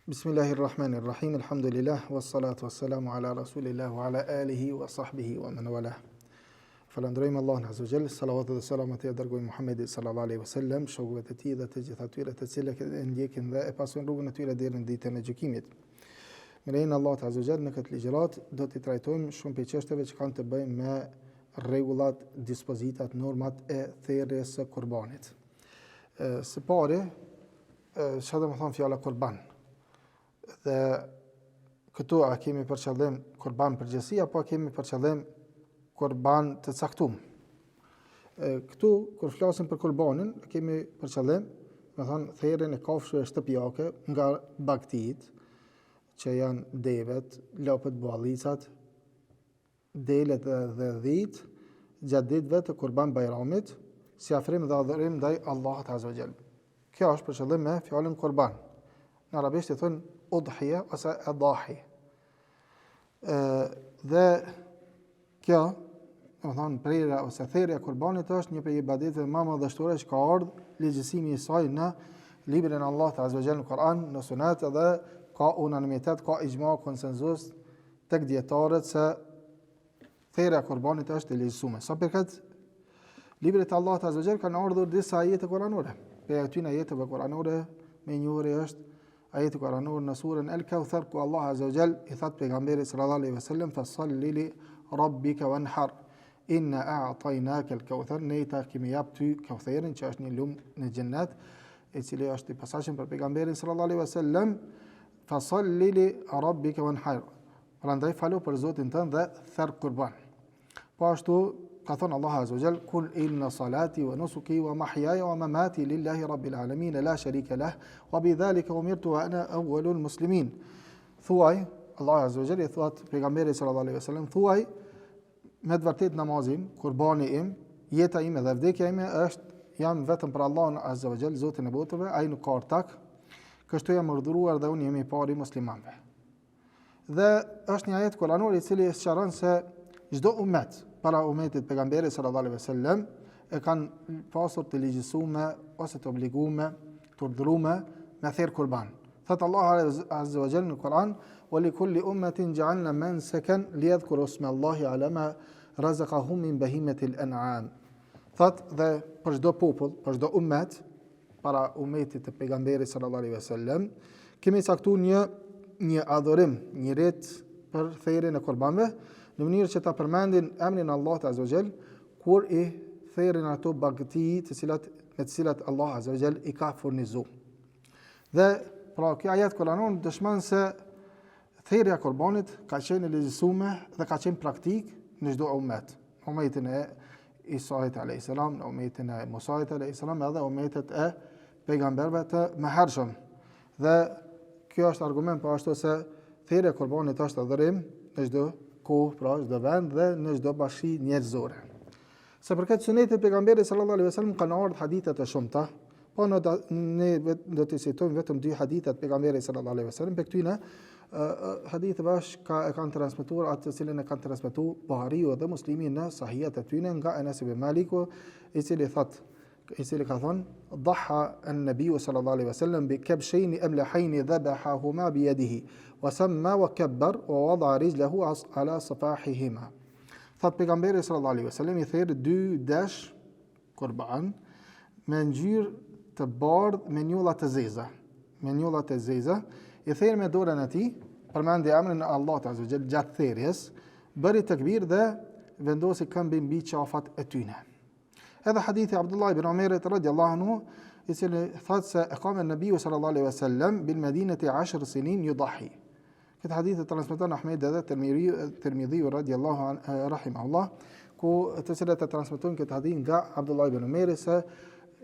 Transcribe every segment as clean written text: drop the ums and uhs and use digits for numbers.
Bismillahirrahmanirrahim. Alhamdulillah wassalatu wassalamu ala rasulillah wa ala alihi wa sahbihi wa man wala. Falënderojmë Allahun azza wa jall, salavat dhe selamat e dërgojmë Muhammedit sallallahu alaihi wasallam, shokëve të tij dhe të gjithë atyre të cilët e ndjekin dhe e pasojnë rrugën e tyre deri në ditën e gjykimit. Me lejen e Allahut azza wa jall, në këtë ligjërat do të trajtojmë shumë për çështjeve që kanë të bëjnë me rregullat, dispozitat, normat e thirrjes së qurbanit. Së pari, çfarë do të thonë fjala qurban? Dhe këtu a kemi për qëllim qurban përgjithësi apo kemi për qëllim qurban të caktuar? Këtu kur flasim për qurbanin, kemi për qëllim, do thonë thirrjen e kafshëve shtëpiake nga bagtit, që janë devet, lopët, buallicat, delet dhe dhit, gjatë ditëve të Kurban Bayramit, si afrim dhe adhurim ndaj Allahut azza wa jall. Kjo është për qëllim me fjalën qurban. Në arabisht i thonë udhhiya ose adahi. Dhe kjo, do të thonë prerja ose thirrja e qurbanit është një prej ibadeteve më madhështore që ka ardhur legjësimi i saj në librin e Allahut azza wa jall në Kur'an, në Sunet, dhe ka unanimitet, ka ijma, konsenzus tek dietarët se thirrja e qurbanit është e lehtësuar. Sa përket librit të Allahut azza wa jall kanë ardhur disa ajete kuranore. Për atyre ajeteve kuranore më njëri është ajeti kuranor në surën Al-Kawthar, ku Allah azza wa jall i thot pejgamberit sallallahu alaihi wasallam, fasalli li rabbika wanhar inna a'tainaka al-kawthar, ne ta kemi jap ty Kawtharin, që është një lumë në xhennet, i cili është i posaçëm për pejgamberin sallallahu alaihi wasallam, fasalli li rabbika wanhar. Prandaj falo për Zotin tënd dhe therr qurban. Po ashtu ka thënë Allah azza wa jall, kul inna salati wa nusuki wa mahyaya wa mamati lillahi rabbil alamin la sharika lah wa bidhalika umirtu wa ana awwalul muslimin. Thuaj, Allah azza wa jall i thot pejgamberit sallallahu alaihi wasallam, thuaj me të vërtet namazin, qurbani im, jeta ime dhe vdekja ime është jam vetëm për Allahun azza wa jall, Zotin e botëve, ai nuk ka ortak. Kështu jam urdhëruar dhe unë jam i pari muslimanëve. Dhe është një ajet kuranor i cili sqaron se çdo ummet para ummetit pejgamberit sallallahu alaihi wasallam e kanë pasur të legjësuar ose të obliguar, të urdhëruar me thirr qurban. Thot Allah azza wa jalla në Kur'an, wa li kulli ummatin ja'alna mansakan liyadhkuru isma Allahi ala ma razaqahum min bahimati al-an'am. Thot dhe për çdo popull, për çdo ummet para ummetit të pejgamberit sallallahu alaihi wasallam, kemi caktuar një adhurim, një rit për thirrjen e qurbanëve, në mënyrë që ta përmendin emrin Allahut azza wa jall kur i thirrin ato bagti me të cilat Allah azza wa jall i ka furnizuar. Dhe pra kjo ajet kuranor dëshmon se thirrja e qurbanit ka qenë e lehtësuar dhe ka qenë praktik në çdo ummet. Ummetin e Isait alayhis salam, ummetin e Musait alayhis salam, edhe ummetet e pejgamberëve të mëhershëm. Dhe kjo është argument po ashtu se thirrja e qurbanit është adhurim në çdo kohë, pra çdo vend dhe në çdo bashki njerëzore. Sa përket sunetit pejgamberit sallallahu alaihi wasallam kanë ardhur hadithe të shumta, po ne do të citojmë vetëm dy hadithe të pejgamberit sallallahu alaihi wasallam. Për këtyne haditheve kanë transmetuar atë të cilën e kanë transmetuar Buhariu dhe Muslimi në sahihat e tyre nga Anas ibn Maliku, i cili ka thonë dhaha an-nabiy sallallahu alaihi wasallam bi kabshayn amlahayn dhabahahuma bi yadihi wa samma wa kabbar wa wada'a rijlahu ala safahihima. Thot pejgamberi sallallahu alaihi wasallam i thirr dy dash qurban me ngjyrë të bardhë me njolla të zeza, i thirr me dorën e tij, përmendi emrin e Allahut azza wa jall gjatë thirrjes, bëri takbir dhe vendosi këmbën mbi qafat e tyre. Edhe hadithi Abdullah ibn Umair radhiyallahu anhu, i cili thot se aqama an-nabiy sallallahu alaihi wasallam bil madinati 10 sinin yudahi. Këtë hadith e transmeton Ahmed edhe Tirmidhiu radhiyallahu anhu rahimahullah, ku të cilët e transmetojnë këtë hadith nga Abdullah ibn Umair, se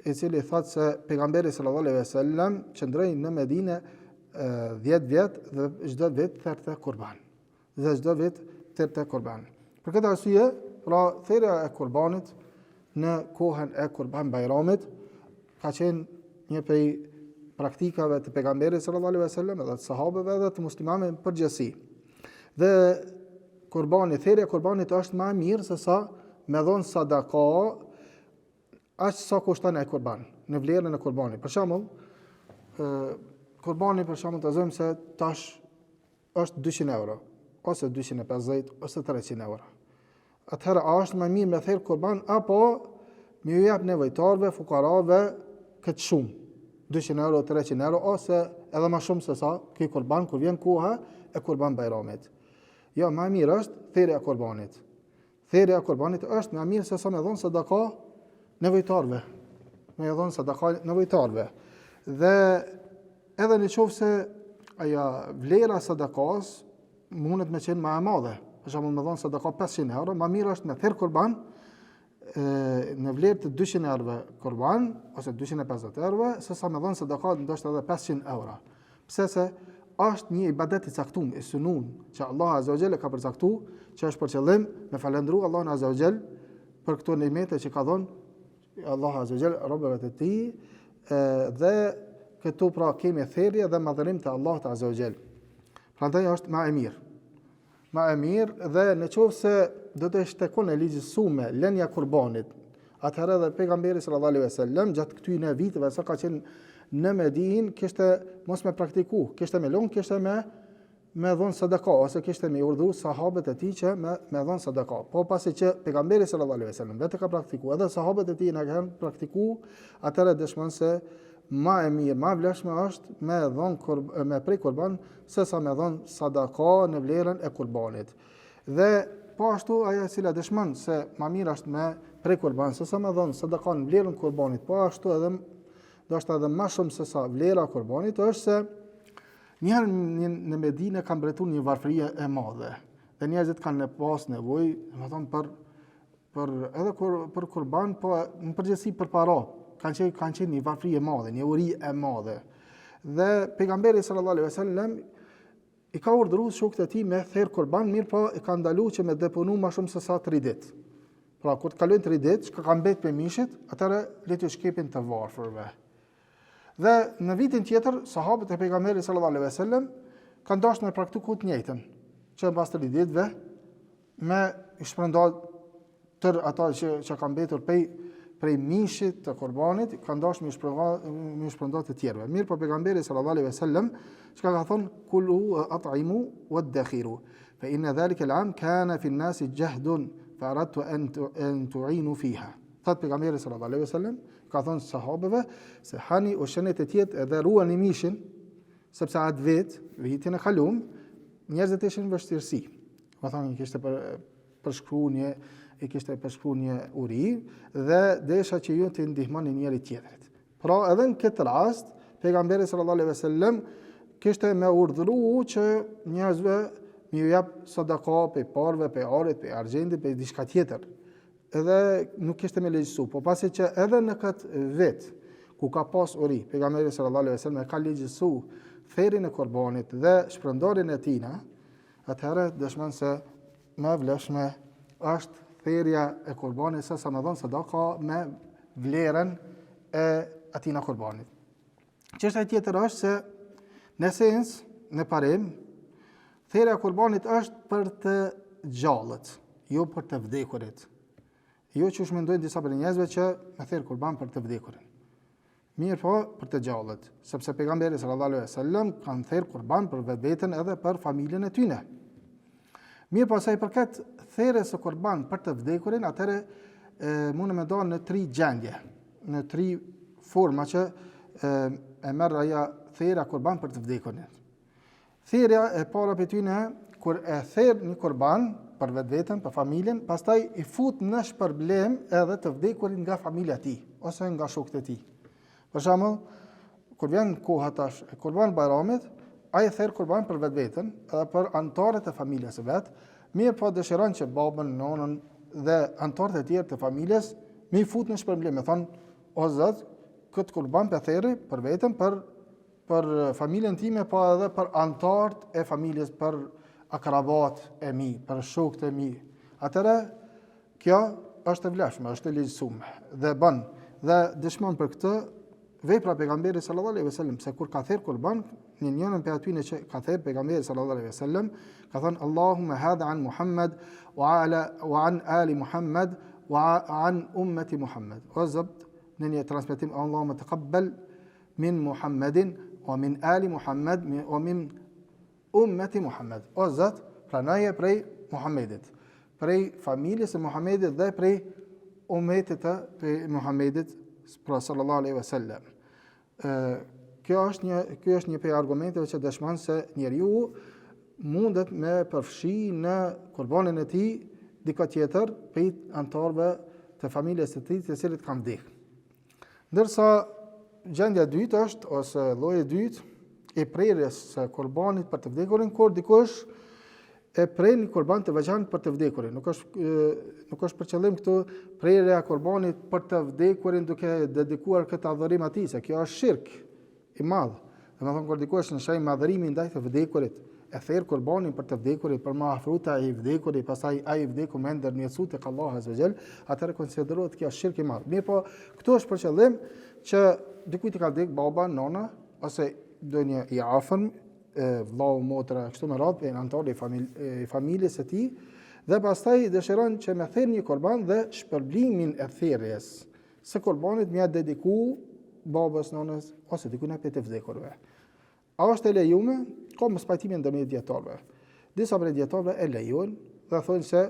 i cili thot se pejgamberi sallallahu alaihi wasallam qëndroi në Medinë 10 vjet dhe çdo vit thirrte qurban. Për këtë arsye, pra thirrja e qurbanit në kohën e Kurban Bayramit ka qenë një prej praktikave të pejgamberit sallallahu alaihi wasallam dhe të sahabeve dhe të muslimanëve përgjithësi. Dhe thirrja e qurbanit është më e mirë se sa me dhon sadaka aq sa kushton ai qurban, në vlerën e qurbanit. Për shembull, Kurbani për shembull të zëmë se tash është 200 euro, ose 250, ose 300 euro. Atëherë a është më mirë me thirr kurban apo më ju jap nevojtarëve, fukarave këtë shumë, 200 euro, 300 euro, ose edhe më shumë se sa ky kurban kur vjen koha e Kurban Bayramit. Jo, më mirë është thirrja e kurbanit. Thirrja e kurbanit është më mirë se sa me dhon sadaka nevojtarëve. Me dhon sadaka nevojtarëve. Dhe edhe në qoftë se ajo vlera e sadakas mundet me qenë më e madhe. Për shembull, me dhon sadaka 500 euro, më mirë është me thirr kurban në vlerë të 200 euro kurban ose 250 euro, sesa me dhon sadaka ndoshta edhe 500 euro. Pse se është një ibadet i caktuar, i sunun, që Allah Azza wa Jalla ka përcaktuar, që është për qëllim me falendëruar Allahun Azza wa Jall për këto nimete që ka dhënë Allah Azza wa Jall robëve të tij, dhe këtu pra kemi thirrje dhe madhërim të Allahut Azza wa Jall. Prandaj është më e mirë. Më e mirë dhe në qoftë se do të shtekon e ligjësume lënia kurbanit, atëherë edhe pejgamberi sallallahu alaihi wasallam gjatë këtyre viteve sa ka qenë në Medinë kishte mos me praktiku, kishte me lënë, kishte me dhon sadaka, ose kishte me urdhëruar sahabët e tij që me dhon sadaka. Po pasi që pejgamberi sallallahu alaihi wasallam vetë ka praktikuar, edhe sahabët e tij na kanë praktikuar, atëherë dëshmon se më e mirë, më vlefshme është me prej kurban sesa me dhon sadaka në vlerën e kurbanit. Dhe po ashtu ajo e cila dëshmon se më mirë është me prej kurban sesa me dhon sadaka në vlerën e kurbanit, po ashtu edhe do është edhe më shumë se sa vlera e kurbanit, është se njëherë në Medinë ka mbretuar një varfëri e madhe. Dhe njerëzit kanë pas nevojë, domethënë për kurban, po në përgjithësi për para. Kanë qenë një varfëri e madhe, një uri e madhe. Dhe pejgamberi sallallahu alaihi wasallam i ka urdhëruar shokët e tij me thirr kurban, mirë po i ka ndaluar që me deponu më shumë se sa 3 ditë. Pra kur të kalojnë 3 ditë, që ka mbet për mishit, atëherë le të shkepin të varfërve. Dhe në vitin tjetër, sahabët e pejgamberit sallallahu alaihi wasallam kanë dashur me praktikuar të njëjtën, që pas 3 ditëve me i shpërndat tër ata që kanë mbetur prej mishit të kurbanit, kanë dashur me shpërndat të tjerëve. Mirë po pejgamberi sallallahu alaihi wasallam çka ka thonë kulu at'imu wadakhiru fa inna dhalika al'am kana fi an-nas jahdun fa aradtu an tu'inu fiha. Thot pejgamberi sallallahu alaihi wasallam ka thonë sahabëve se hani ushqenet e tjetë edhe ruani mishin, sepse atë vitin e kalum, njerëzit ishin vështirësi. Ma thonë, i kishte përshkru një uri, dhe desha që ju të ndihmoni njëri tjetërit. Pra edhe në këtë rast, pejgamberi sallallahu alaihi wasallam kishte me urdhëruar që njerëzve më ju jap sadaka pe parve, pe arit, pe argjendit, pe diçka tjetër. Edhe nuk kishte me legjësu, po pasi që edhe në këtë vit ku ka pas uri, pejgamberi sallallahu alaihi wasallam ka legjësu thirrjen e kurbanit dhe shpërndarjen e tij, atëherë dëshmon se më vlefshme është thirrja e kurbanit sesa me dhënë sadaka me vlerën e atij në kurbanit. Çështja tjetër është se në esencë, në parim, thirrja e kurbanit është për të gjallët, jo për të vdekurit. Jo që është mendojnë disa për njerëzve që me thirr kurban për të vdekurin. Mirë po për të gjallët, sepse pejgamberi sallallahu alaihi wasallam kanë thirr kurban për vetveten edhe për familjen e tyre. Mirë po sa i përket thirrjes së kurban për të vdekurin, atëherë mund me dalë në 3 gjendje, në 3 forma që e merr ajo thirrja kurban për të vdekurin. Thirrja e para për tyre kur e thirr një kurban për vetveten, për familjen, pastaj i fut në shpërblem edhe të vdekurin nga familja e tij ose nga shokët e tij. Për shembull, kur vjen koha tash e Kurban Bayramit, ai thirr kurban për vetveten edhe për anëtarët e familjes së vet, mirë po dëshiron që babën, nonën dhe anëtarët e tjerë të familjes me i fut në shpërblem, me thonë, o Zot, këtë kurban për thirrë për veten, për familjen time, po edhe për anëtarët e familjes, për akrabat e mi, për shokët e mi. Atëherë, kjo është e vlefshme, është e legjësuar dhe bën dhe dëshmon për këtë vepra pejgamberi sallallahu alaihi wasallam, se kur ka thirr kurban, në njërin prej atyre që ka thirr pejgamberi sallallahu alaihi wasallam, ka thënë Allahumma hadha an Muhammad wa an ali Muhammad wa an ummati Muhammad. O Zot, në një transmetim Allahumma taqabbal min Muhammadin o min ali Muhammed, o min ummeti Muhammed. O Zot, pranoje prej Muhammedit, prej familjes së Muhammedit dhe prej ummetit të Muhammedit sallallahu alaihi wasallam. Kjo është një prej argumenteve që dëshmon se njeriu mundet me përfshi në qurbanin e tij dika tjetër prej anëtarëve të familjes së tij të cilët kanë vdekur. Ndërsa gjendja e dytë është, ose lloji i dytë e prerjes së qurbanit për të vdekurin, kur dikush e pren qurban të veçantë për të vdekurin. Nuk është për qëllim këtu prerja e qurbanit për të vdekurin duke dedikuar këtë adhurim atij, se kjo është shirk i madh. Domethënë kur dikush në shenjë madhërimi ndaj të vdekurit, e therr qurbanin për të vdekurit, për ma afruta ai vdekurit, pastaj ai vdekur me ndërmjetësu tek Allahu azza wajal, atëherë konsiderohet kjo shirk i madh. Mirë, po këtu është për qëllim që dikujt i ka vdekur baba, nona, ose ndonjë i afërm, vllau, motra, kështu me radhë, anëtar i familjes së tij, dhe pastaj dëshiron që me therr një qurban dhe shpërblimin e therrjes së qurbanit m'ia dediku babës, nonës ose dikujt prej të vdekurve. A është e lejuar? Ka mos pajtime ndërmjet dietarëve. Disa prej dietarëve e lejojnë dhe thonë se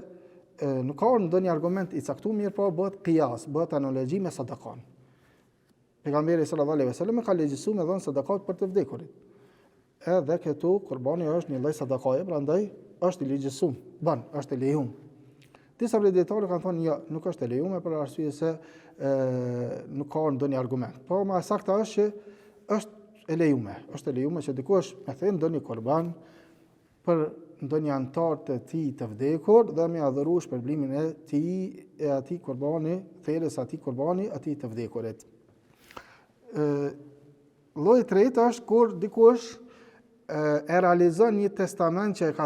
nuk ka ndonjë argument i caktuar, mirë po bëhet qiyas, bëhet analogji me sadakan. Pejgamberi sallallahu alaihi wasallam ka legjisuar me dhënë sadakat për të vdekurit. Edhe këtu qurbani është një lloj sadakaje, prandaj është i legjisuar, është e lejuar. Disa prej dietarëve kanë thonë jo, nuk është e lejuar për arsye se nuk ka ndonjë argument. Po më saktë është që është e lejuar që dikush me thënë ndonjë qurban për ndonjë anëtar të tij të vdekur dhe me adhuru shpërblimin e atij qurbani, therrjes atij qurbani atij të vdekurit. Lloji i tretë është kur dikush e realizon një testament që e ka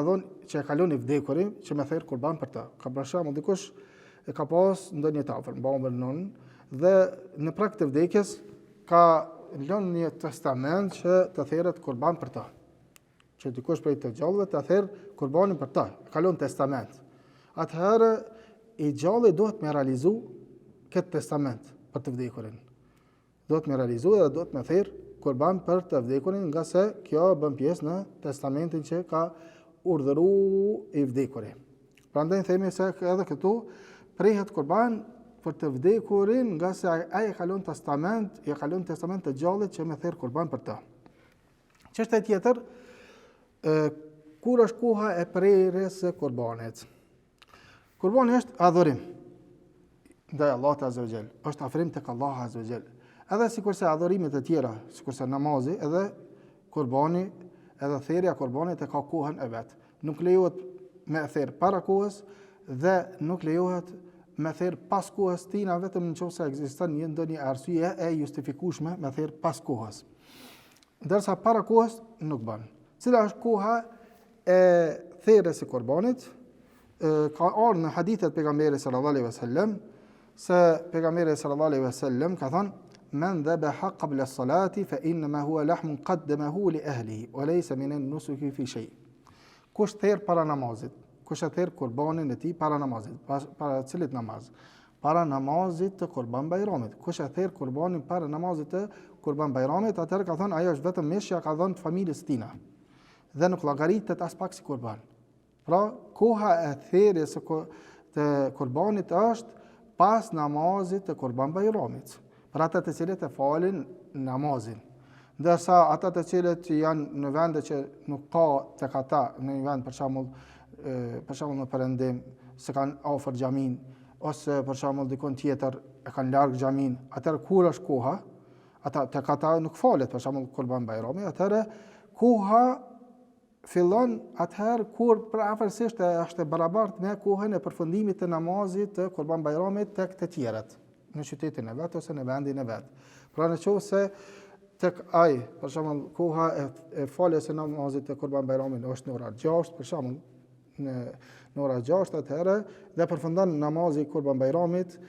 lënë i vdekuri, që me therr qurban për ta. Ka për shembull dikush e ka pas ndonjë të afër, babën, nonën, dhe në prag të vdekjes ka lënë një testament që të therret qurban për ta. Që dikush prej të gjallëve të therr qurbanin për ta. Ka lënë testament. Atëherë i gjalli duhet me realizu këtë testament për të vdekurin. Duhet me realizu dhe duhet me therr qurban për të vdekurin, nga se kjo bën pjesë në testamentin që ka urdhëruar i vdekuri. Prandaj themi se edhe këtu prehet qurban për të vdekurin, nga se ai ka lënë testament të gjallit që me therr qurban për ta. Çështja tjetër, kur është koha e prerjes së qurbanit? Qurbani është adhurim ndaj Allahut azza wa jall, është afrim tek Allahu azza wa jall. Edhe sikurse adhurimet e tjera, sikurse namazi, edhe qurbani, edhe therrja e qurbanit e ka kohën e vet. Nuk lejohet me therr para kohës dhe nuk lejohet me therr pas kohës tina, vetëm nëse ekziston ndonjë arsye e justifikueshme me therr pas kohës. Ndërsa para kohës nuk bën. Cila është koha e therrjes së qurbanit? Ka ardhur në hadithet pejgamberit sallallahu alaihi wasallam se pejgamberi sallallahu alaihi wasallam ka thënë: "Men dhabaha qabla as-salati fa inma huwa lahmun qaddamahu li ahlihi wa laysa min an-nusuki fi shay." Kush therr para namazit? Kush e therr qurbanin e tij para namazit? Para cilit namaz? Para namazit të Kurban Bayramit. Kush e therr qurbanin para namazit të Kurban Bayramit, atëherë ka thënë ajo është vetëm meshja ka dhënë familjes tina dhe nuk llogaritet as pak si qurban. Pra, koha e therrjes së qurbanit është pas namazit të Kurban Bayramit, për ata të cilët e falin namazin. Ndërsa ata të cilët janë në vende që nuk ka tek ata, në një vend për shembull në perëndim, se kanë afër xhamin, ose për shembull dikon tjetër e kanë larg xhamin, atëherë kur është koha? Ata tek ata nuk falet për shembull Kurban Bayrami, atëherë koha fillon atëherë kur afërsisht është e barabartë me kohën e përfundimit të namazit të Kurban Bayramit tek të tjerët, në qytetin e vet ose në vendin e vet. Pra nëse tek ai, për shembull, koha e faljes së namazit të Kurban Bayramit është në orën 6, për shembull, në orën 6 atëherë dhe përfundon namazi i Kurban Bayramit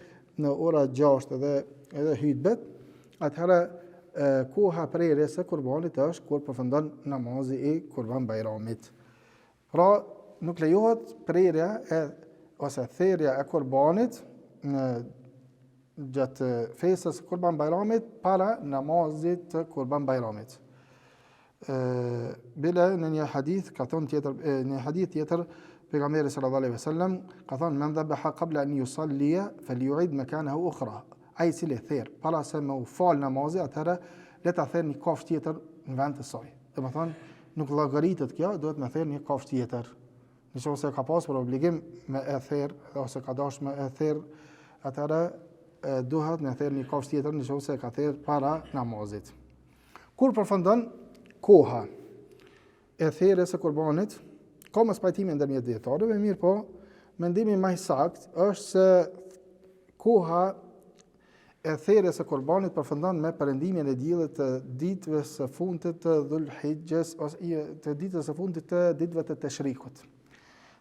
në orën 6 dhe edhe hutbet, atëherë koha prerjes së qurbanit është kur përfundon namazi i Kurban Bayramit. Pra, nuk lejohet prerja ose therrja e qurbanit në gjatë festës së Kurban Bayramit para namazit të Kurban Bayramit. Bile në një hadith ka thonë tjetër, në një hadith tjetër pejgamberi sallallahu alaihi wasallam ka thonë men dhabaha qabla an yusalliya falyu'id makanahu ukhra. Ai cili therr para se me u fal namazin, atëherë le ta therr një kafshë tjetër në vend të saj. Domethënë nuk llogaritet kjo, duhet me therr një kafshë tjetër. Nëse ka pasur obligim me e therr ose ka dashur me e therr, atëherë duhet me therr një kafshë tjetër nëse ka therr para namazit. Kur përfundon koha e therrjes së qurbanit, ka mos pajtime ndërmjet dietarëve, mirë po, mendimi më i saktë është se koha e therrjes së qurbanit përfundon me perëndimin e diellit të ditëve së fundit të Dhul-Hijjes ose të ditës së fundit të ditëve të Tashrikut.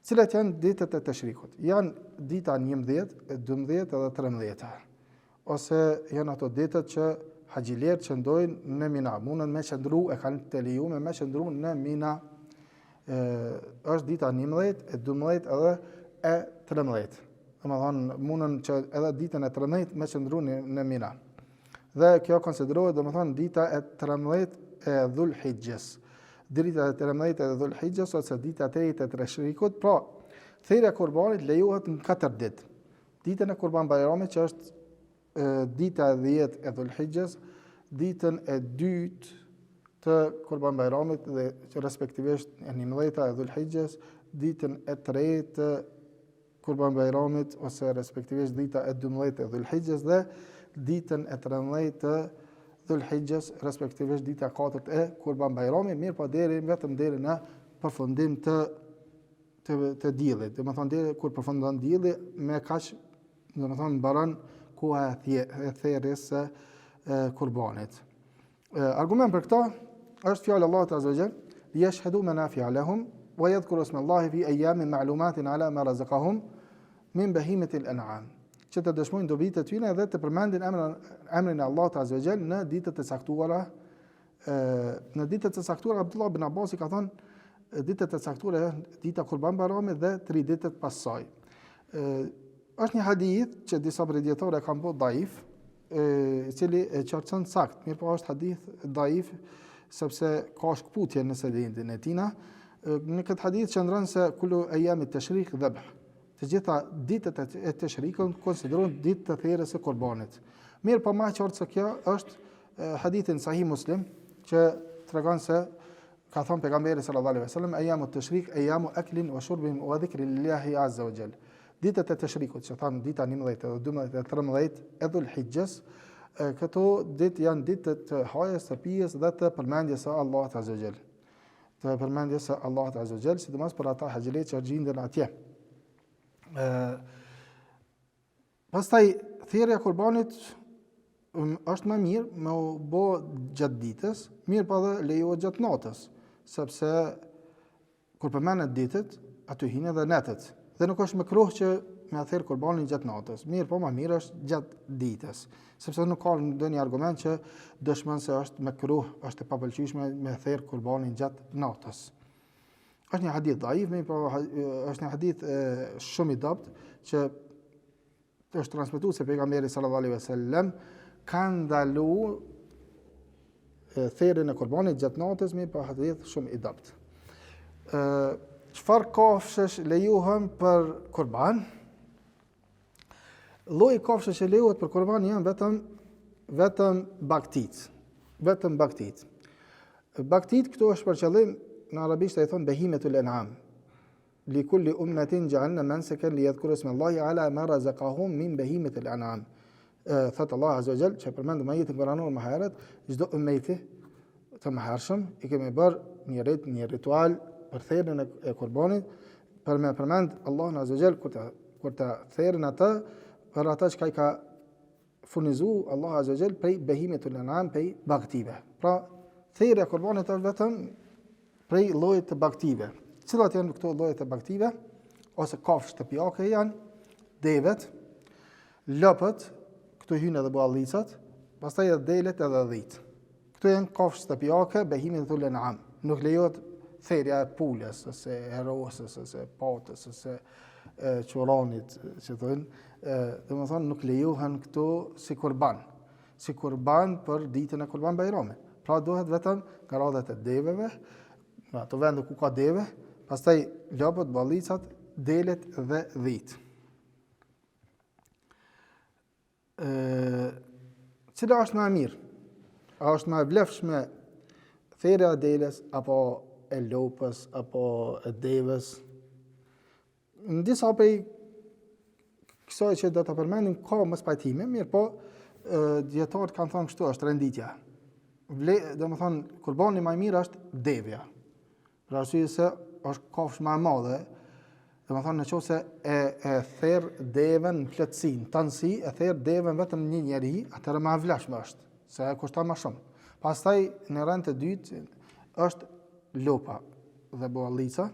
Cilat janë ditët e Tashrikut? Janë dita 11, 12 dhe 13. Ose janë ato ditët që haxhilerët që ndojnë në Mina, mundën me qëndru, e kanë të lejuar me qëndru në Mina. Është dita 11, 12 edhe e 13. Domethënë mundën që edhe ditën e 13 me qëndru në Mina. Dhe kjo konsiderohet domethënë dita e 13 e Dhul-Hijjes. Dita e 13 e Dhul-Hijjes ose dita e 3 e Tashrikut, pra therrja e qurbanit lejohet në 4 ditë. Ditën e Kurban Bayramit që është dita e 10 e Dhul-Hijjes, ditën e 2 të Kurban Bayramit dhe respektivisht e 11 e Dhul-Hijjes, ditën e 3 të Kurban Bayramit ose respektivisht dita e 12 e Dhul-Hijjes dhe ditën e 13 të Dhul-Hijjes, respektivisht dita e 4 e Kurban Bayramit, mirë po vetëm deri në përfundim të diellit. Domethënë deri kur përfundon dielli, me kaq domethënë mbaron koha e therrjes së qurbanit. Argument për këtë është fjalë Allahut azza wa jall, yashhadu manafi'a lahum wa yadhkuru isma Allahi fi ayamin ma'lumatin ala ma razaqahum min bahimati al-an'am. Që të dëshmojnë dobitë e tyre dhe të përmendin emrin e Allahut azza wa jall në ditët e caktuara. Në ditët e caktuara Abdullah ibn Abbas ka thonë ditët e caktuara dita Kurban Bayramit dhe 3 ditët pas saj. Është një hadith që disa predietorë kanë bërë daif, i cili e qartëson sakt, mirë po është hadith daif sepse ka shkputje në senedin e tij. Në këtë hadith qëndron se kullu ayami tashrik dhabh. Të gjitha ditët e Tashrikut konsiderohen ditë të therrjes së qurbanit. Mirë po më qartë se kjo është hadithin Sahih Muslim që tregon se ka thënë pejgamberi sallallahu alaihi wasallam ayamu tashrik ayamu aklin wa shurbin wa dhikri lillahi azza wa jall. Ditët e Tashrikut, që thamë dita 11, 12 dhe 13 e Dhul-Hijjes, këto ditë janë ditët të hajës, të pijes dhe të përmendjes së Allahut azza wa jall. Të përmendjes së Allahut azza wa jall, sidomos për ata haxhilet që gjenden atje. Pastaj thirrja e qurbanit është më mirë me u bë gjatë ditës, mirë po edhe lejohet gjatë natës, sepse kur përmendet ditët, aty hinë edhe netët. Dhe nuk është makruh që me therr qurbanin gjatë natës. Mirë, po më mirë është gjatë ditës, sepse nuk ka ndonjë argument që dëshmon se është makruh, është e papëlqyeshme me therr qurbanin gjatë natës. Është një hadith dhaif, po është një hadith shumë i dobët që është transmetuar se pejgamberi sallallahu alaihi wasallam ka ndaluar therrjen e qurbanit gjatë natës, mirë po hadith shumë i dobët. Çfarë kafshësh lejohen për qurban? Lloji kafshësh që lejohet për qurban janë vetëm baktit. Vetëm baktit. Baktit këtu është për qëllim në arabisht e thon behimetul an'am. Li kulli ummatin ja'alna mansakan liyadhkuru isma Allahi ala ma razaqahum min behimetil an'am. Thot Allah azza wa jall, që përmend më jetë kuranor më herët, çdo ummeti të mëhershëm i kemi bërë një ritual për therrjen e qurbanit, për me përmend Allahun azza wa jall kur të therrin atë për ata që ka furnizuar Allah azza wa jall prej behimetul an'am, prej baktive. Pra therrja e qurbanit është vetëm prej llojit të baktive. Cilat janë këto llojet e baktive ose kafshë shtëpiake? Janë devet, lopët, këtu hyn edhe ballicat, pastaj edhe delet edhe dhit. Këto janë kafshë shtëpiake, behimetul an'am. Nuk lejohet therrja e pulës, ose e rosës, ose patës, ose quranit, që thonë, domethënë nuk lejohen këto si kurban për ditën e Kurban Bayramit. Pra duhet vetëm nga radhat e deveve, në ato vende ku ka deve, pastaj lopët, ballicat, delet dhe dhit. Cila është më e mirë? A është më e vlefshme therrja e deles apo e lopës apo e devës? Në disa prej kësaj që do ta përmendim ka mos pajtime, mirë po dietarët kanë thënë kështu është renditja. Domethënë kurbani më i mirë është devja. Për arsye se është kafshë më e madhe. Domethënë nëse e therr devën në plotësinë, tansi e therr devën vetëm një njeri, atëherë më e vlefshme është, se kushton më shumë. Pastaj në rend të dytë është lopa dhe ballica.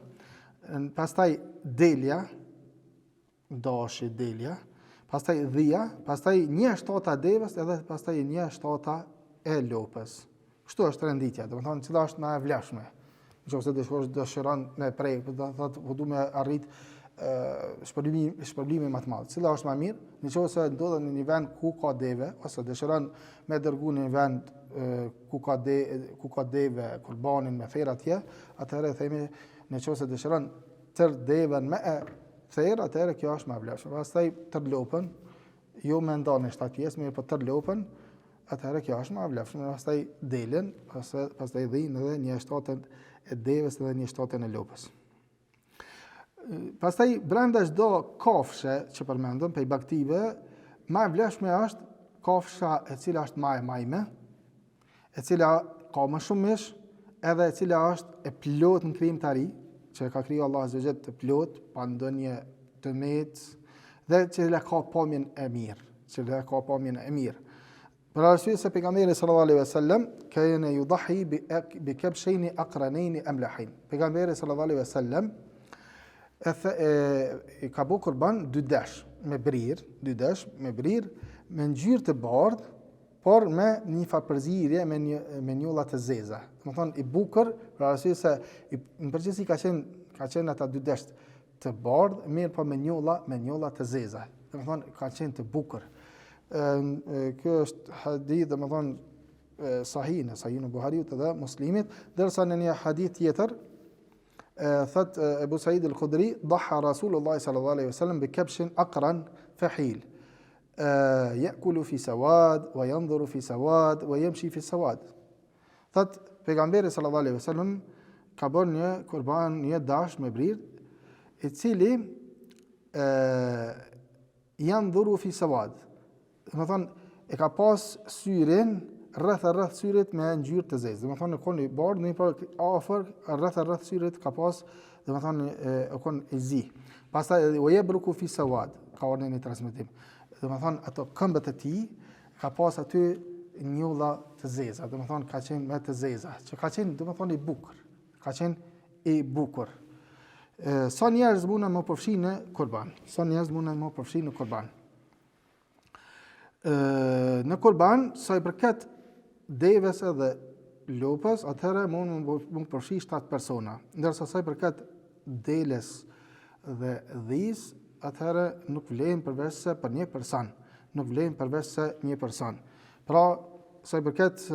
Pastaj delja, dashi delja, pastaj dhia, pastaj 1/7 e devës edhe pastaj 1/7 e lopës. Kështu është renditja, domethënë cila është më e vlefshme. Nëse dëshiron me prej, do thotë po du me arrit shpërblimi më të madh. Cila është më mirë? Nëse ndodhet në një vend ku ka deve ose dëshiron me dërgu në një vend ku ka deve kurbanin me therr atje, atëherë themi nëse dëshiron tër devën me therr, atëherë kjo është më e vlefshme. Pastaj tër lopën, jo me ndonë 7 pjesë, mirë po tër lopën, atëherë kjo është më e vlefshme. Pastaj delën, pastaj dhinë edhe 1/7 e devës dhe 1/7 e lopës. Pastaj brenda çdo kafshe që përmendëm pe baktive, më e vlefshme është kafsha e cila është më e majme, e cila ka më shumë mish, edhe e cila është e plot në krijimtari, që ka kriju Allah azza wa jalla të plot, pa ndonjë tëmet, dhe cila ka pamjen e mirë, Për arsye se pejgamberi sallallahu alaihi wasallam kana yudahi bi kabshayn aqranayn amlahin. Pejgamberi sallallahu alaihi wasallam ka bu kurban dy dash me brir, me ngjyrë të bardhë, por me një farpërzirje me njolla të zeza. Domethënë i bukur, për arsye se në përgjithësi ka qenë ata dy dash të bardhë, mirë po me njolla të zeza. Domethënë ka qenë të bukur. Kjo është hadith domethënë sahih në Buhariut dhe Muslimit, ndërsa në një hadith tjetër thot Abu Sa'id al-Khudri dhaha Rasulullah sallallahu alaihi wasallam bi kabshin aqran fahil ya'kulu fi sawad wa yanzuru fi sawad wa yamshi fi sawad. Thot pejgamberi sallallahu alaihi wasallam ka bërë një kurban, një dash me brir, i cili yanzuru fi sawad. Domethënë e ka pas syrin rreth syrit me ngjyrë të zezë. Domethënë kon i bardhë, në për afër rreth syrit ka pas, domethënë kon i zi. Pastaj yabruku fi sawad, ka ardhur në transmetim. Domethënë ato këmbët e tij ka pas aty njolla të zeza, domethënë ka qenë me të zeza, që ka qenë domethënë i bukur. Sa njerëz mundën më përfshinë në kurban? Në kurban, sa i përket devës edhe lopës, atëherë mund më përfshi 7 persona. Ndërsa sa i përket deles dhe dhis, atëherë nuk vlen përveç se për një person. Pra, sa i përket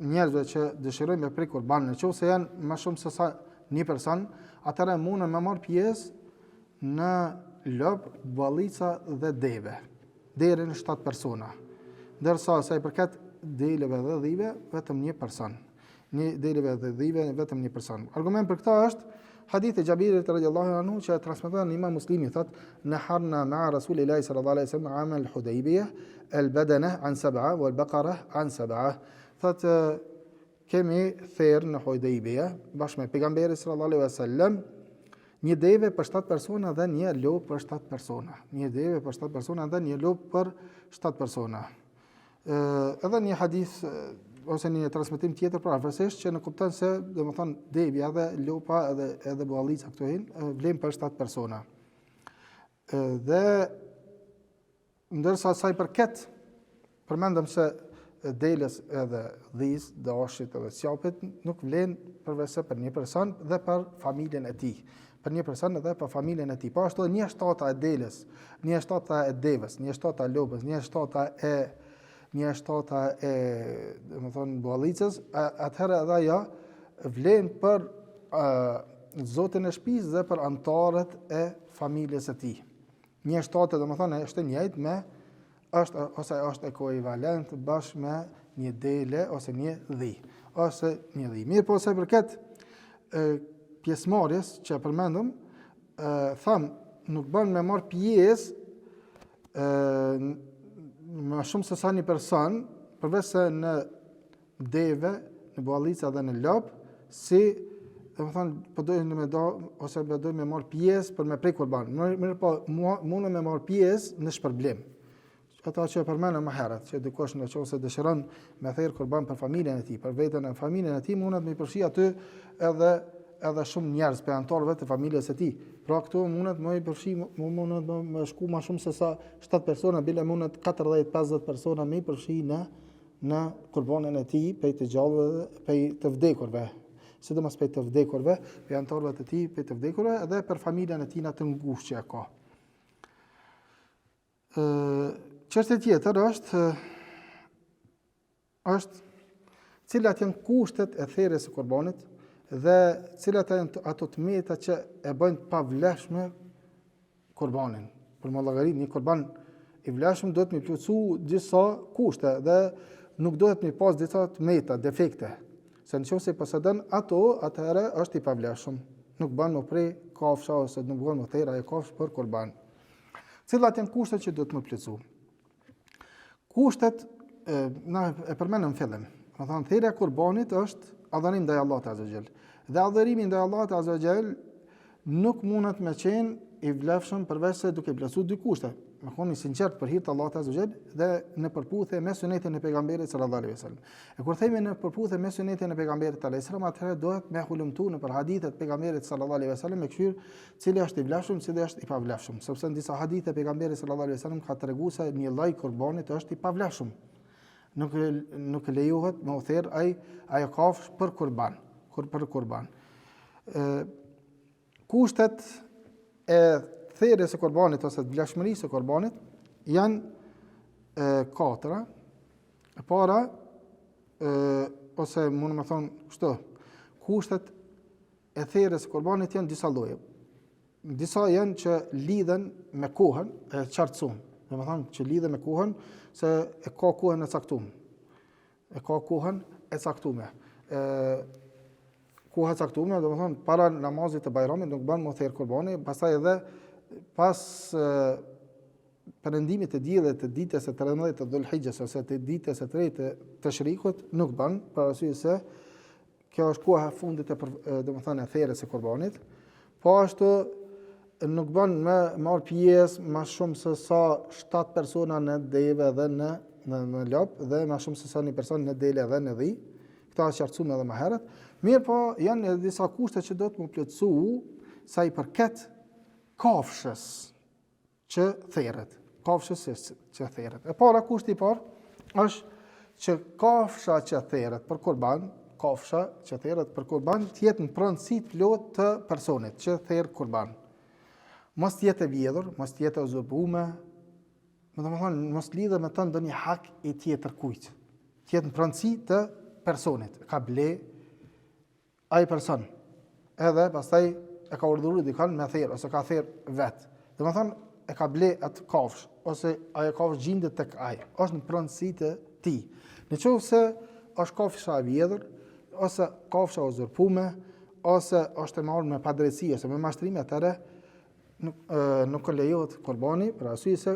njerëzve që dëshirojnë me prej kurban, nëse janë më shumë se sa një person, atëherë mundën me marr pjesë në lop, ballica dhe deve, deri në 7 persona. Ndërsa sa i përket deleve dhe dhive, vetëm një person. Argument për këtë është hadithi Jabirit radhiyallahu anhu që transmeton Imam Muslimi, thot naharna ma'a Rasulillahi sallallahu alaihi wasallam 'am al-Hudaybiyah al-badana an 7 wal baqara an 7. Thot kemi therr në Hudaybiyah bashkë me pejgamberin sallallahu alaihi wasallam një deve për 7 persona dhe një lop për 7 persona. Edhe një hadith ose një transmetim tjetër pra afërsisht që në kupton se domethënë devja dhe lopa edhe ballica këto vlen për 7 persona. Dhe ndërsa sa i përket përmendëm se deles edhe dhis, dashit edhe sjapit nuk vlen përveç se për një person dhe për familjen e tij. Për një person edhe për familjen e tij. Po ashtu 1/7 e deles, 1/7 e devës, 1/7 e lopës, 1/7 e 1/7 e domethënë bollicës, atëherë edhe ajo vlen për zotin e shtëpisë dhe për anëtarët e familjes së tij. 1/7 domethënë është e njëjtë me është ekuivalent bashkë me një dele ose një dhi, ose një dhi. Mirë, po sa i përket pjesëmarrjes që përmendëm, tham nuk bën me marr pjesë më shumë se sa një person, përveç se në deve, në bollica dhe në lop, si domethënë po dojnë me do ose do dojnë me marr pjesë për me prej kurban. Mirë po mundën me marr pjesë në shpërblim. Ata që e përmendëm më herët, që dikush nëse dëshiron me thirr kurban për familjen e tij, për veten e familjen e tij, mundet me përfshi aty edhe shumë njerëz për anëtarëve të familjes së tij. Pra këtu mundet më i përfshi, mundet më shku më shumë se sa 7 persona, bile mundet 40-50 persona më i përfshi në kurbanin e tij, prej të gjallëve, prej të vdekurve. Sidomos prej të vdekurve, prej anëtarëve të tij, prej të vdekurve, edhe për familjen e tij në të ngushtë që ka. Çështja tjetër është cilat janë kushtet e therrjes së kurbanit dhe cilat janë ato tmeta që e bëjnë të pavlefshme kurbanin. Për më llogarit një kurban i vlefshëm duhet të plotësu disa kushte dhe nuk duhet të pas disa tmeta, defekte. Se nëse posedon ato, atëherë është i pavlefshëm. Nuk bën më prej kafsha ose nuk bën më thera e kafsh për kurban. Cilat janë kushtet që duhet të plotësu? Kushtet na e përmendëm në fillim. Do të thonë thirrja e kurbanit është adhurim ndaj Allahut Azza wa Jall. Dhe adhurimi ndaj Allahut Azza wa Jall nuk mundet me qenë i vlefshëm përveç se duke plotësuar dy kushte. Me qenë i sinqert për hir të Allahut Azza wa Jall dhe në përputhje me sunetin e pejgamberit sallallahu alaihi wasallam. E kur themi në përputhje me sunetin e pejgamberit alaihi wasallam, atëherë duhet me hulumtu në për hadithet e pejgamberit sallallahu alaihi wasallam me këshir cili është i vlefshëm, cili është i pavlefshëm. Sepse në disa hadithe e pejgamberit sallallahu alaihi wasallam ka treguar se një lloj kurbanit është i pavlefshëm. Nuk lejohet me u therr ai kafsh për kurban. Kushtet e therrjes së kurbanit ose të vlefshmërisë së kurbanit janë 4. E para ose mund të them kështu, kushtet e therrjes së kurbanit janë disa lloje. Disa janë që lidhen me kohën e qartësuar. Domethënë që lidhen me kohën se e ka kohën e caktuar. Koha e caktuar, domethënë para namazit të Bajramit nuk bën më therr kurbani, pastaj edhe pas perëndimit të diellit të ditës së 13 të Dhulhijhes ose të ditës së 3 të Shrikut nuk bën, për arsye se kjo është koha e fundit domethënë e therrjes së kurbanit. Po ashtu nuk bën me marr pjesë më shumë se sa 7 persona në deve dhe në lop dhe më shumë se sa një person në dele dhe në dhi. Këta është qartësuar edhe më herët. Mirë po janë edhe disa kushte që do të më plotësu sa i përket kafshës që therret. E para kushti i parë është që kafsha që therret për kurban, të jetë në pronësi të plotë të personit që therr kurban. Mos të jetë e vjedhur, mos të jetë e uzurpuar, mos lidhet me të ndonjë hak i tjetër kujt. Të jetë në pronësi të personit, ka ble ai person. Edhe pastaj e ka urdhëruar dikon me therr ose ka therr vet. Domethënë e ka ble atë kafsh ose ajo kafsh gjendet tek ai, është në pronësi të tij. Nëse është kafsha e vjedhur ose kafsha e uzurpuar ose është e marrë me padrejti ose me mashtrim, atëherë nuk lejohet kurbani, për arsye se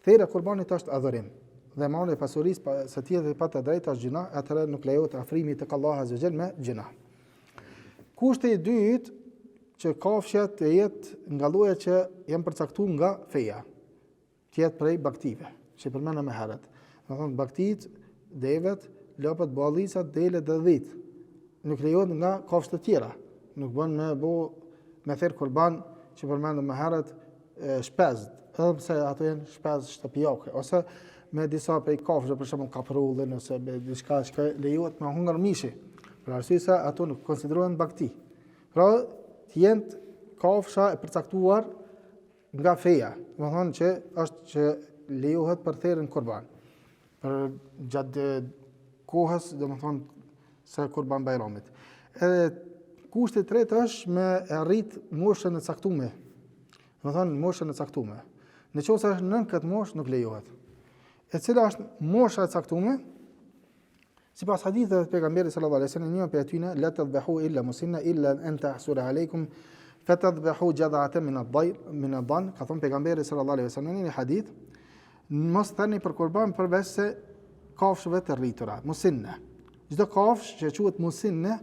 therrja e kurbanit është adhurim. Dhe marrja e pasurisë së tjetrit pa të drejtë është gjuna, atëherë nuk lejohet afrimi tek Allahu Azza wa Jall me gjuna. Kushti i dytë që kafshja të jetë nga llojet që janë përcaktuar nga feja, të jetë prej baktive, që përmendëm më herët. Do thonë baktit, devet, lopët, bollicat, delet dhe dhit. Nuk lejohet nga kafshë të tjera. Nuk bën me therr kurban që përmendëm më herët shpezët, edhe pse ato janë shpezë shtëpiake, ose me disa prej kafshëve, për shembull kaprullin ose me diçka që lejohet me hungër mishi, për arsye se ato nuk konsiderohen bakti. Pra, të jenë kafsha e përcaktuar nga feja, do të thonë që është që lejohet për therrën kurban. për gjatë kohës, domethënë së Kurban Bayramit. Edhe kushti i tretë është me arrit moshën e caktuar. Domethënë moshën e caktuar. Nëse është nën këtë moshë nuk lejohet. E cila është mosha e caktuar? Sipas haditheve të pejgamberit sallallahu alaihi wasallam, një prej tyre la tadhbahu illa musinna illa an tahsura aleikum fatadhbahu jad'atan min ad-dan, ka thënë pejgamberi sallallahu alaihi wasallam në një hadith, mos thani për kurban përveç se kafshëve të rritura, musinna. Çdo kafshë që quhet musinna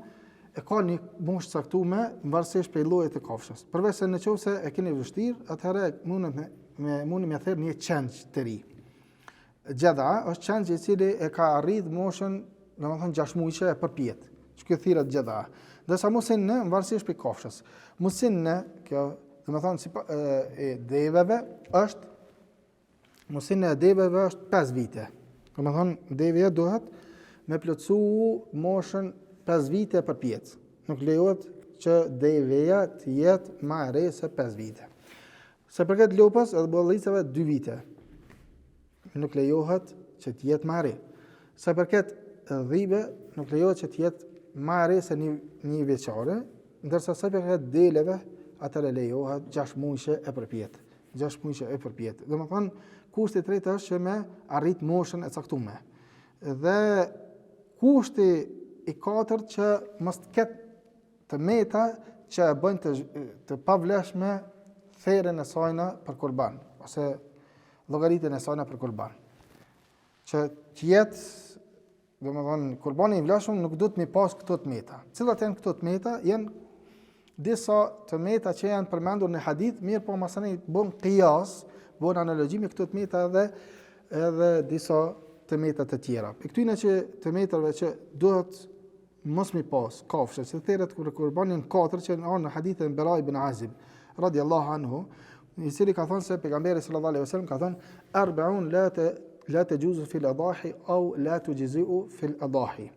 e ka një moshë caktuar varësisht prej llojit të kafshës. Përveç se nëse e keni vështirë, atëherë mundi me thërë një qenç të ri. Gjadha është qenç i cili e ka arrit moshën, domethënë 6 muajshe e përpjet. Kjo thirret gjadha. Ndërsa musinna varësisht prej kafshës. Musinna, kjo domethënë si e deveve është musinna e deveve është 5 vite. Domethënë devja duhet me plotësu moshën 5 vite përpjet. Nuk lejohet që devja të jetë më e re se 5 vite. Se përket lopës edhe bollicave 2 vite. Nuk lejohet që të jetë më e re. Se përket dhive nuk lejohet që të jetë më e re se një vjeçare, ndërsa sa përket deleve atëre lejohet 6 muajshe e përpjet. 6 muajshe e përpjet. Domethënë kushti i tretë është që me arrit moshën e caktuar. Dhe kushti i katërt që mos të ketë të meta që e bëjnë të pavlefshme therrën e sajna për kurban ose llogaritën e sajna për kurban. Që të jetë, domethënë kurbani i vlefshëm nuk duhet mi pas këto të meta. Cilat janë këto të meta? Janë disa të meta që janë përmendur në hadith, mirë po masani bën qiyas, bën analogji me këto të meta edhe disa të meta të tjera. Për këtyne që të metave që duhet mos mi pas kafshë, se theret për kurbanin 4 që në hadithën Bara ibn Azib radiallahu anhu, i cili ka thënë se pejgamberi sallallahu alaihi wasallam ka thënë 40 la tajuzu fil adahi au la tujzi'u fil adahi.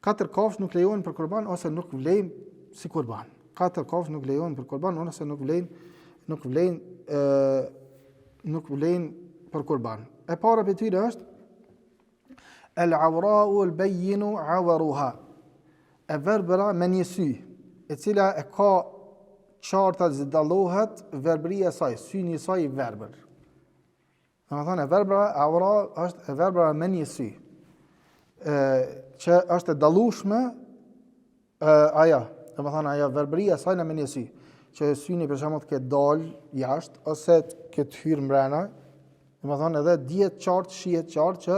4 kafshë nuk lejohen për kurban ose nuk vlejnë si kurban. 4 kafshë nuk lejohen për kurban ose nuk vlejnë për kurban. E para për tyre është al-awra'u al-bayyinu 'awaruha. E verbera me një sy, e cila e ka qarta që dallohet verbëria e saj, syni i saj i verbër. Domethënë e verbera awra është e verbera me një sy. Që është e dallueshme ajo, domethënë ajo verbëria e saj në me një sy, që syni për shembull të ketë dal jashtë ose të ketë hyrë mbrana, domethënë edhe dihet qartë, shihet qartë që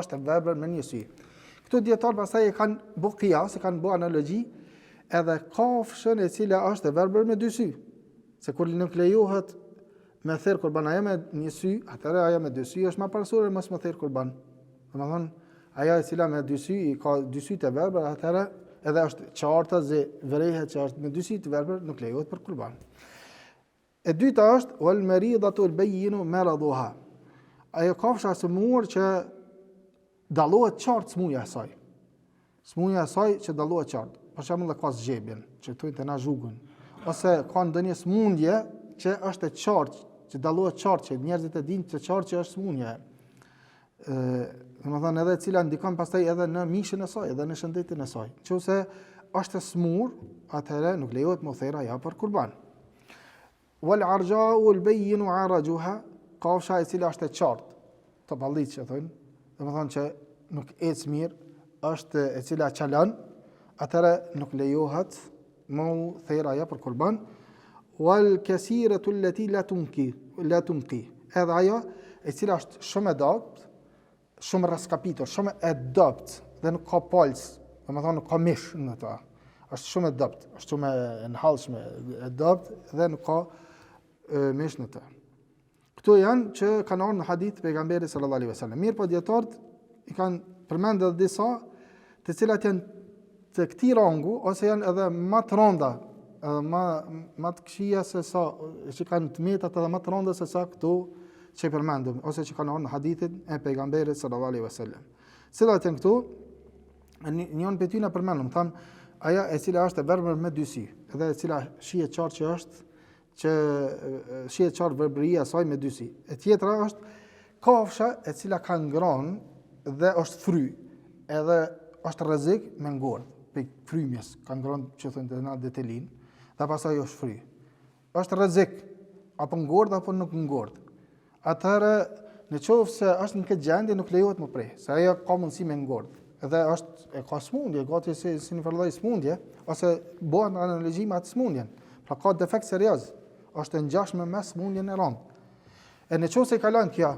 është e verbër me një sy. Këto dietar pastaj e kanë bë qiyas, e kanë bë analogji edhe kafshën e cila është e verbër me 2 sy. Se kur nuk lejohet me therr kurban ajo me një sy, atëherë ajo me 2 sy është më parsorë mos me therr kurban. Domethënë ajo e cila me 2 sy i ka 2 sy të verbër, atëherë edhe është qarta ze vërehet që është me 2 sy të verbër, nuk lejohet për kurban. E dyta është wal maridatu al-bayyinu maraduha. Ajo kafsha e sëmur që dallohet qartë smuja e saj. Smuja e saj që dallohet qartë. Për shembull ka zgjebjen, që thujnë të na zhugun, ose ka ndonjë smundje që është e qartë, që dallohet qartë, që njerëzit e dinë të qartë që është smundje. Domethënë edhe e cila ndikon pastaj edhe në mishin e saj, edhe në shëndetin e saj. Nëse është e smur, atëherë nuk lejohet më therra ja për kurban. Wal arja'u al-bayyinu 'arajuha, kafsha e cila është e qartë, topalliç që thonë, domethënë që nuk ec mirë, është e cila çalon, atëra nuk lejohet më therra ja për kurban. Wal kasiratu allati la tunqi. Edhe ajo e cila është shumë e dobët, shumë raskapitur, shumë e dobët dhe nuk ka palc, domethënë nuk ka mish në ta. Është shumë e dobët, është shumë e nhallshme, e dobët dhe nuk ka mish në ta. Këto janë që kanë ardhur në hadith pejgamberit sallallahu alaihi wasallam. Mirë po dietarët i kanë përmendur disa të cilat janë të këtij rangu ose janë edhe më të rënda, edhe më të këqija se sa që kanë të metat edhe më të rënda se sa këto që përmendëm ose që kanë ardhur në hadithin e pejgamberit sallallahu alaihi wasallam. Cilat janë këto? Njën për ty në përmendëm, tham aja e cila është e verbër me 2 sy, edhe e cila shihet qartë që është që shihet qartë verbëria e saj me 2 sy. E tjetra është kafsha e cila ka ngronë dhe është fry, edhe është rrezik me ngordh, pe frymjes, ka ngrohtë që thonë të na detelin, dhe pastaj është fry. Është rrezik apo ngordh apo nuk ngordh. Atëherë, në qoftë se është në këtë gjendje nuk lejohet më prej, se ajo ka mundësi me ngordh. Edhe është ka smundje, gati si një lloj smundje, ose bëhen analogji me atë smundjen. Pra ka defekt serioz, është e ngjashme me smundjen e rëndë. E në qoftë se kalon kjo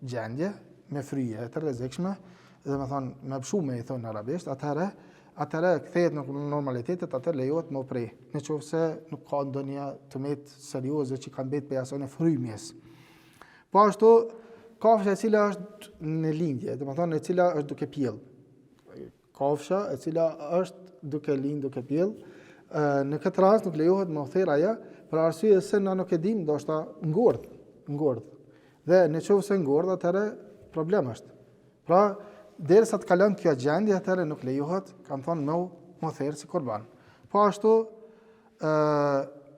gjendje me fryje të rrezikshme, domethënë me bshume i thonë arabisht, atëherë kthehet në normalitetet, atë lejohet më prej. Në qoftë se nuk ka ndonjë tëmet serioze që kanë mbet për asaj frymjes. Po ashtu kafsha e cila është në lindje, domethënë e cila është duke pjell. Kafsha e cila është duke lind, duke pjell, në këtë rast nuk lejohet më therr ajo, për arsye se na nuk e dim, ndoshta ngordh. Dhe në qoftë se ngordh, atëherë problem është. Pra, derisa të kalon kjo gjendje, atëherë nuk lejohet, kanë thonë më therr si kurban. Po ashtu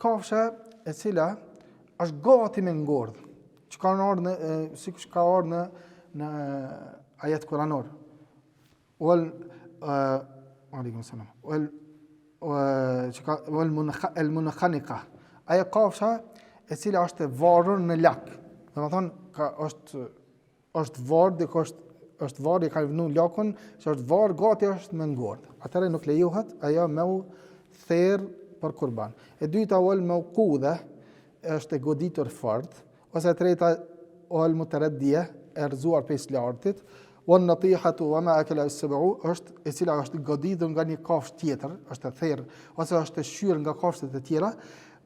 kafsha e cila është gati me ngordh, që ka ardhur siç ka ardhur në ajet kuranor. Aleikum salam. El munakhanika. Ajo kafsha e cila është e varur në lak. Domethënë është varr, është varr i ka vënë lakun, që është varr gati është me ngordh. Atëherë nuk lejohet ajo me u therr për kurban. E dyta me u kudhe, është e goditur fort, ose e treta ol mutaraddiya, e rrezuar pes lartit, wan natihatu wa ma akala as-sab'u, është e cila është goditur nga një kafshë tjetër, është e therr ose është e shqyr nga kafshët e tjera,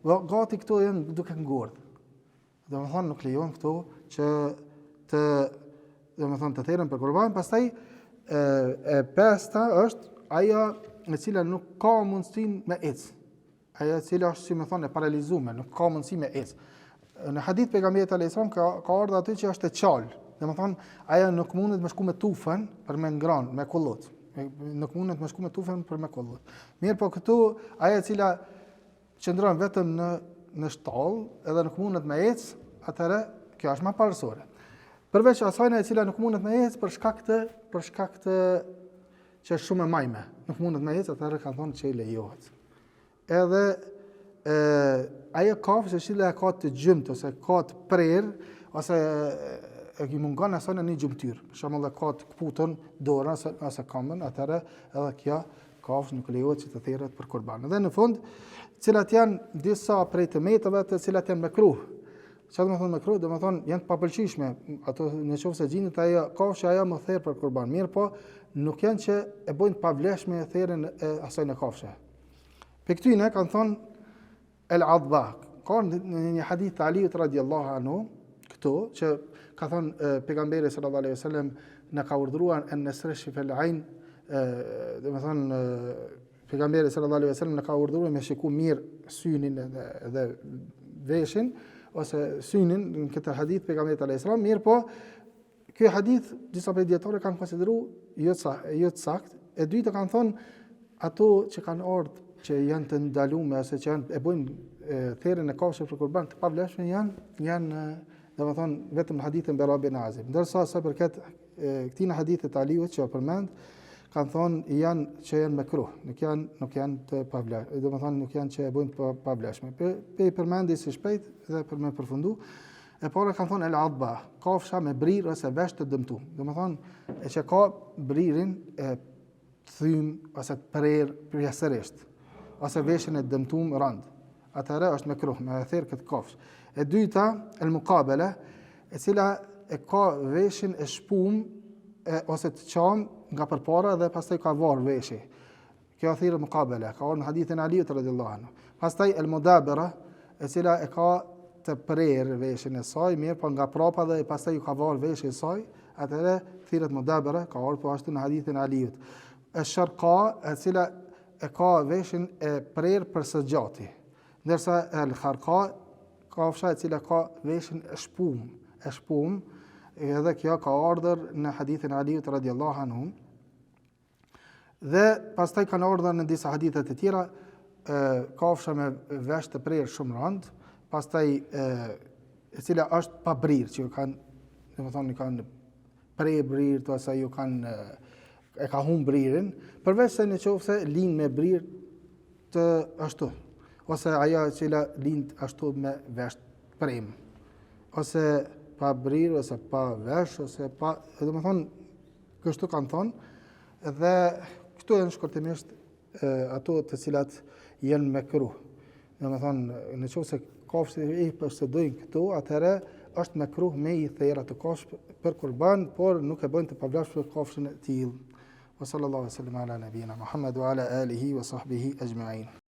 gati këto janë duke ngordh. Domethënë nuk lejon këto që të therrën për kurban. Pastaj e pesta është ajo e cila nuk ka mundësinë me ecë. Ajo e cila është, si më thonë, e paralizuar, nuk ka mundësi me ecë. Në hadith pejgamberit alayhis salam ka ardhur aty që është e qalë. Domethënë ajo nuk mundet me shku me tufën për me ngran, me kullot. Nuk mundet me shku me tufën për me kullot. Mirë, po këtu ajo e cila qëndron vetëm në shtall, edhe nuk mundet me ecë, atëherë kjo është më parësore. Përveç asaj e cila nuk mundet me ecë për shkak të që është shumë e majme, nuk mundet me ecë, atëherë kanë thonë që i lejohet. Edhe ajo kafshë që cila ka të gjymt ose ka të prerë, ose e ki mungon asaj në një gjymtyr. Për shembull, ka të kputën dorën ose këmbën, atëherë edhe kjo kafshë nuk lejohet që të therret për kurban. Dhe në fund, cilat janë disa prej tëmetave të cilat janë mekruh. Çfarë do të thonë mekruh? Do të thonë janë të papëlqyeshme, ato në qoftë se gjendet ajo kafshë ajo më therr për kurban. Mirë, po nuk janë që e bojnë të pavlefshme therrjen e asaj në kafshë. Për këtyne kanë thonë el-adba. Ka në një hadith të Aliut radhiyallahu anhu këto që ka thonë pejgamberi sallallahu alaihi wasallam na ka urdhëruar an nasrish fil ain, do të thonë pejgamberi sallallahu alaihi wasallam na ka urdhëruar me shiku mirë synin dhe veshin ose synin në këtë hadith pejgamberit alayhis salam. Mirë, po ky hadith disa prej dietarëve kanë konsideruar jo të saktë. E dyta kanë thonë ato që kanë ardhur që janë të ndaluara ose që janë e bojnë therrjen e kafshës për kurban të pavlefshme janë domethënë vetëm hadithin Bara bin Azib. Ndërsa sa përket këtij hadithit të Aliut që përmend, kanë thonë janë mekruh, nuk janë të pavlefshme, domethënë nuk janë që e bojnë të pavlefshme. Pe përmendi si shpejt dhe për me përfundu, e para kanë thonë el-adba, kafsha me brir ose vesh të dëmtuar. Domethënë e që ka bririn e thym ose të prerë përjasërisht, ose veshin e dëmtuar rand. Atëherë është mekruh me therr këtë kafshë. E dyta, el-muqabala, e cila e ka veshin e shpum ose të qam nga përpara dhe pastaj ka varr veshi. Kjo thirrë muqabala, ka ardhur në hadithin Aliut radhiyallahu anhu. Pastaj el-mudabara, e cila e ka të prerë veshin e saj, mirë, po nga prapa dhe pastaj ju ka varr veshin e saj, atëherë thirrët mudabara, ka ardhur po ashtu në hadithin Aliut. El-sharqa, e cila e ka veshin e prerë për së gjati. Ndërsa el-kharqa, kafsha e cila ka veshin e shpum, edhe kjo ka ardhur në hadithin Aliut radhiyallahu anhu. Dhe pastaj kanë ardhur në disa hadithe të tjera kafsha me vesh të prerë shumë rand, pastaj e cila është pa brirë, që kanë, domethënë kanë prej brirët ose ju e ka humbur bririn, përveç se në qoftë se lind me brir të ashtu, ose ajo e cila lind ashtu me vesh prem, ose pa brir, ose pa vesh, ose pa, domethënë kështu kanë thonë, dhe këtu janë shkurtimisht ato të cilat janë mekruh. Domethënë, në qoftë se kafshët i posëdojnë këtu, atëherë është mekruh me i thera të kafshë për kurban, por nuk e bëjnë të pavlefshme për kafshën e tillë. Wa sallallahu alaihi wa sallam ala nabiyina Muhammad wa ala alihi wa sahbihi ajma'in.